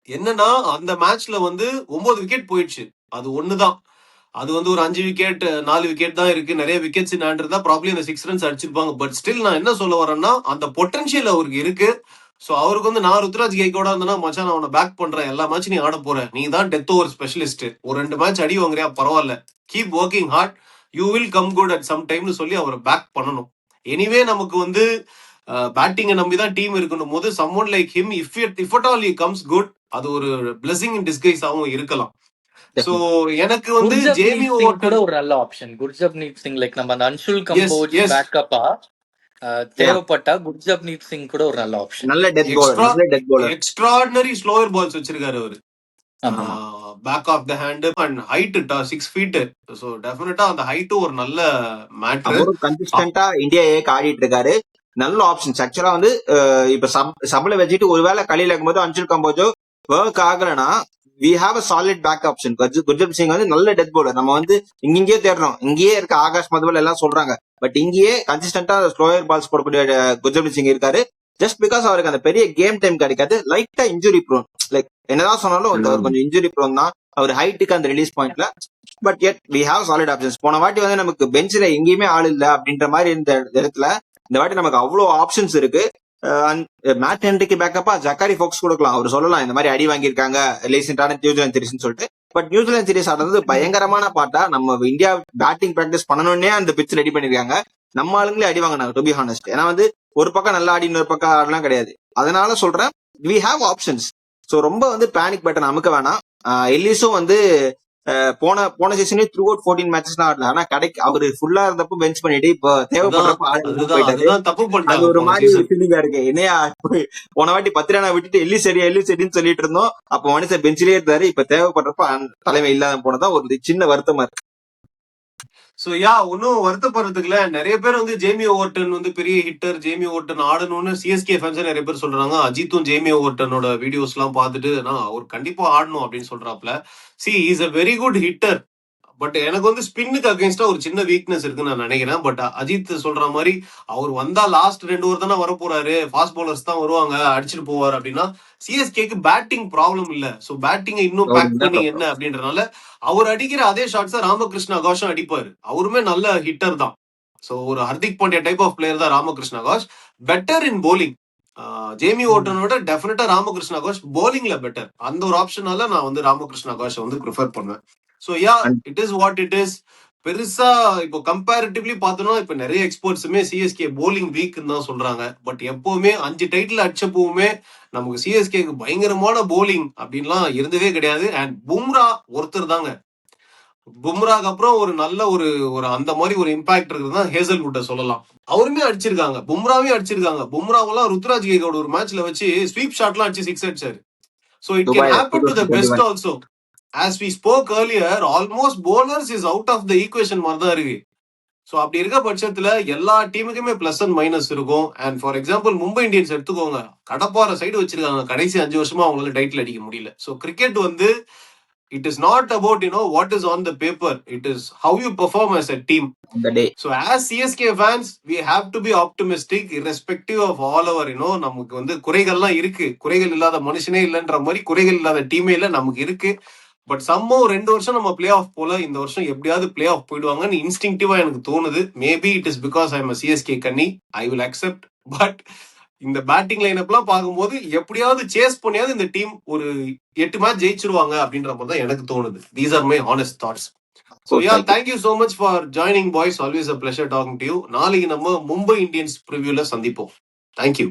என்னன்னா அந்த மேட்ச்ல வந்து 9 விக்கெட் போயிடுச்சு. அது ஒண்ணுதான். அது வந்து ஒரு 5 விக்கெட் 4 விக்கெட் தான் இருக்கு. நிறைய விக்கெட்ஸ் இன் ஹேண்ட் இருந்தா ப்ராப்ளம் அந்த 6 ரன்ஸ் அடிச்சிருப்பாங்க. பட் ஸ்டில் நான் என்ன சொல்ல வரேன்னா அந்த பொட்டன்ஷியல் அவருக்கு இருக்கு. சோ அவருக்கு வந்து நான் ருத்ராஜ் கெய்க்வாடா இருந்தேன்னா மச்சான் நான் அவனை பேக் பண்றேன், எல்லா மேட்ச் நீ ஆட போற, நீ தான் டெத் ஓவர் ஸ்பெஷலிஸ்ட், ஒரு 2 மேட்ச் அடி வாங்குறியா பரவாயில்ல, keep working hard, you will come good at some டைம்னு சொல்லி அவரை பேக் பண்ணணும். எனிவே நமக்கு வந்து பேட்டிங்கை நம்பி தான் டீம் இருக்கணும் போது சம்மோன் like him if at all he comes good, அது ஒரு பிளெஸிங் இன் டிஸ்கைஸாவும் இருக்கலாம். சோ எனக்கு வந்து ஜேமி கூட ஒரு நல்ல ஆப்ஷன். குர்ஜப்னீத் சிங் லைக் நம்ம அந்த அன்ஷுல் கம்போஜ் பேக்கப்பா தேவைப்பட்டா குர்ஜப்னீத் சிங் கூட ஒரு நல்ல ஆப்ஷன். நல்ல death bowler, extraordinary slower balls வச்சிருக்காரு அவரு. Back of the hand and height 6 feet. So definitely அந்த ஹைட் ஒரு நல்ல மேட்டர். கன்சிஸ்டன்ட்டா இந்தியா ஏக்கு ஆடிட்டு இருக்காரு. நல்ல ஆப்ஷன்ஸ். ஆக்சுவலா வந்து இப்ப சபல வச்சுட்டு ஒருவேளை கலியில் இருக்கும்போது அன்ஷுல் கம்போஜோ ஒர்க் ஆகலன்னா we have a solid back option. Gurjap Singh வந்து நல்ல டெத் பவுலர். நம்ம வந்து இங்கேயே தேடுறோம், இங்கேயே இருக்க ஆகாஷ் மதுவல் எல்லாம் சொல்றாங்க. பட் இங்கேயே கன்சிஸ்டன்டா ஸ்லோயர் பால்ஸ் போடக்கூடிய குர்ஜப் சிங் இருக்காரு. ஜஸ்ட் பிகாஸ் அவருக்கு அந்த பெரிய கேம் டைம் கிடைக்காது. லைட்டா இன்ஜுரி ப்ரோன். லைக் என்னதான் சொன்னாலும் அவர் கொஞ்சம் இன்ஜுரி ப்ரோன் தான். அவர் ஹைட்டுக்கு அந்த ரிலீஸ் பாயிண்ட்ல. But yet we have solid options. போன வாட்டி வந்து நமக்கு பெஞ்சில எங்கேயுமே ஆள் இல்லை அப்படின்ற மாதிரி இந்த இடத்துல இந்த வாட்டி நமக்கு அவ்வளவு ஆப்ஷன்ஸ் இருக்கு. மேட் ஹென்ரிக்கு பேக்கப்பா ஜக்காரி ஃபோக்ஸ் கொடுக்கலாம். அவர் சொல்லலாம் இந்த மாதிரி அடி வாங்கியிருக்காங்க லேசன்டான நியூசிலாந்து சீரிஸ்னு சொல்லிட்டு. பட் நியூசிலாந்து சீரிஸ் ஆடுறது பயங்கரமான பாட்டா. நம்ம இந்தியா பேட்டிங் பிராக்டிஸ் பண்ணணும்னே அந்த பிட்ச் ரெடி பண்ணிருக்காங்க. நம்ம ஆளுங்களே அடி வாங்கினாங்க டு பி ஹானஸ்ட். ஏன்னா வந்து ஒரு பக்கம் நல்லா ஆடி இன்னொரு பக்கம் ஆடலாம் கிடையாது. அதனால சொல்றேன் we have options. ஸோ ரொம்ப வந்து பேனிக் பட்டன் அமுக்க வேணாம். எல்லிஸும் வந்து போன சீசனே த்ரூ அவுட் 14 மேட்சஸ் ஆடல. ஆனா கடைக்கு அவரு ஃபுல்லா இருந்தப்போ பெஞ்ச் பண்ணிட்டு இப்போ தேவைப்படுறப்ப அது ஒரு மாதிரி ஃபீலிங்கா இருக்கு. என்னையா போன வாட்டி 10 ரன் விட்டுட்டு எல்லி சரின்னு சொல்லிட்டு இருந்தோம். அப்ப மனுஷன் பெஞ்சிலே இருந்தாரு. இப்ப தேவைப்படுறப்ப தலைமை இல்லாத போனதான் ஒரு சின்ன வருத்தமா இருக்கு. சோ ஒன்னும் வருத்தப்படுறதுக்குல நிறைய பேர் வந்து ஜேமி ஓவர்டன் வந்து பெரிய ஹிட்டர், ஜேமி ஓவர்டன் ஆடணும்னு சிஎஸ்கே ஃபேன்ஸ் நிறைய பேர் சொல்றாங்க. அஜித்தும் ஜேமி ஓவர்டனோட வீடியோஸ் எல்லாம் பார்த்துட்டு அவர் கண்டிப்பா ஆடணும் அப்படின்னு சொல்றாப்ல. He is a very good hitter. But எனக்கு வந்து ஸ்பின்னுக்கு அகைன்ஸ்டா ஒரு சின்ன வீக்னஸ் இருக்குன்னு நான் நினைக்கிறேன். பட் அஜித் சொல்ற மாதிரி அவர் வந்தா லாஸ்ட் 2 ஓவர் தானே வர போறாரு, ஃபாஸ்ட் பவுலர்ஸ் தான் வருவாங்க, அடிச்சுட்டு போவார் அப்படின்னா சிஎஸ்கேக்கு பேட்டிங் ப்ராப்ளம் இல்ல. சோ பேட்டிங்கை இன்னும் பேக் பண்ணி என்ன அப்படின்றனால அவர் அடிக்கிற அதே ஷாட்ஸ் ராமகிருஷ்ண ஆகாஷும் அடிப்பாரு. அவருமே நல்ல ஹிட்டர் தான். சோ ஒரு Hardik Pandya type of player தான் Ramakrishna Akash. Better in bowling. Jamie ஓவர்டனோட டெஃபினட்டா ராமகிருஷ்ண ஆகாஷ் போலிங்ல பெட்டர். அந்த ஒரு ஆப்ஷனால நான் வந்து ராமகிருஷ்ண ஆகாஷ் வந்து ப்ரிஃபர் பண்ணுவேன். So it is what it is. பெருசா இப்போ கம்பேரிட்டிவ்லி பார்த்தோம்னா இப்ப நிறைய எக்ஸ்பர்ட்ஸுமே சிஎஸ்கே போலிங் வீக்னு தான் சொல்றாங்க. பட் எப்பவுமே 5 டைட்டில் அடிச்சப்பவுமே நமக்கு சிஎஸ்கேக்கு பயங்கரமான போலிங் அப்படின்லாம் இருந்ததே கிடையாது. அண்ட் பும்ரா ஒருத்தர் தாங்க. பும்ராக்கு அப்புறம் ஒரு நல்ல ஒரு அந்த மாதிரி ஒரு இம்பாக்ட் இருக்குதுன்னா ஹேசல்வுட்டை சொல்லலாம். அவருமே அடிச்சிருக்காங்க, பும்ராவையும் அடிச்சிருக்காங்க. பும்ராவெல்லாம் ருத்ராஜ் கெய்க்வாட் ஒரு மேட்ச்ல வச்சு ஸ்வீப் ஷாட்லாம் அடிச்சு 6 அடிச்சாரு. So it can happen to the best also. As we spoke earlier, almost bowlers is out of the equation மாதிரி தான் இருக்கு. ஸோ அப்படி இருக்க பட்சத்துல எல்லா டீமுக்குமே பிளஸ் அண்ட் மைனஸ் இருக்கும். And for example Mumbai Indians எடுத்துக்கோங்க, கடப்பாறை சைடு வச்சிருக்காங்க. கடைசி 5 வருஷமா அவங்களால டைட்டில் அடிக்க முடியல. ஸோ கிரிக்கெட் வந்து it is not about what is on the paper, it is how you perform as a team on the day. So as CSK fans we have to be optimistic irrespective of all our நமக்கு வந்து குறைகள்லாம் இருக்கு. குறைகள் இல்லாத மனுஷனே இல்லைன்ற மாதிரி குறைகள் இல்லாத டீமே இல்லை, நமக்கு இருக்கு. பட் சம்மோ 2 வருஷம் நம்ம பிளே ஆஃப் போல, இந்த வருஷம் எப்படியாவது பிளே ஆஃப் போயிடுவாங்கன்னு இன்ஸ்டிங்டிவா எனக்கு தோணுது. Maybe it is because I am CSK கன்னி, ஐ வில் அக்செப்ட். பட் இந்த பேட்டிங் லைனப் எல்லாம் பார்க்கும்போது எப்படியாவது சேஸ் பண்ணியாவது இந்த டீம் ஒரு 8 மேட்ச் ஜெயிச்சிருவாங்க அப்படின்ற மாதிரி தான் எனக்கு தோணுது. These are my honest thoughts. So thank you so much for joining boys. Always a pleasure talking to you. நாளைக்கு நம்ம மும்பை இந்தியன்ஸ் ப்ரிவியூல சந்திப்போம். Thank you.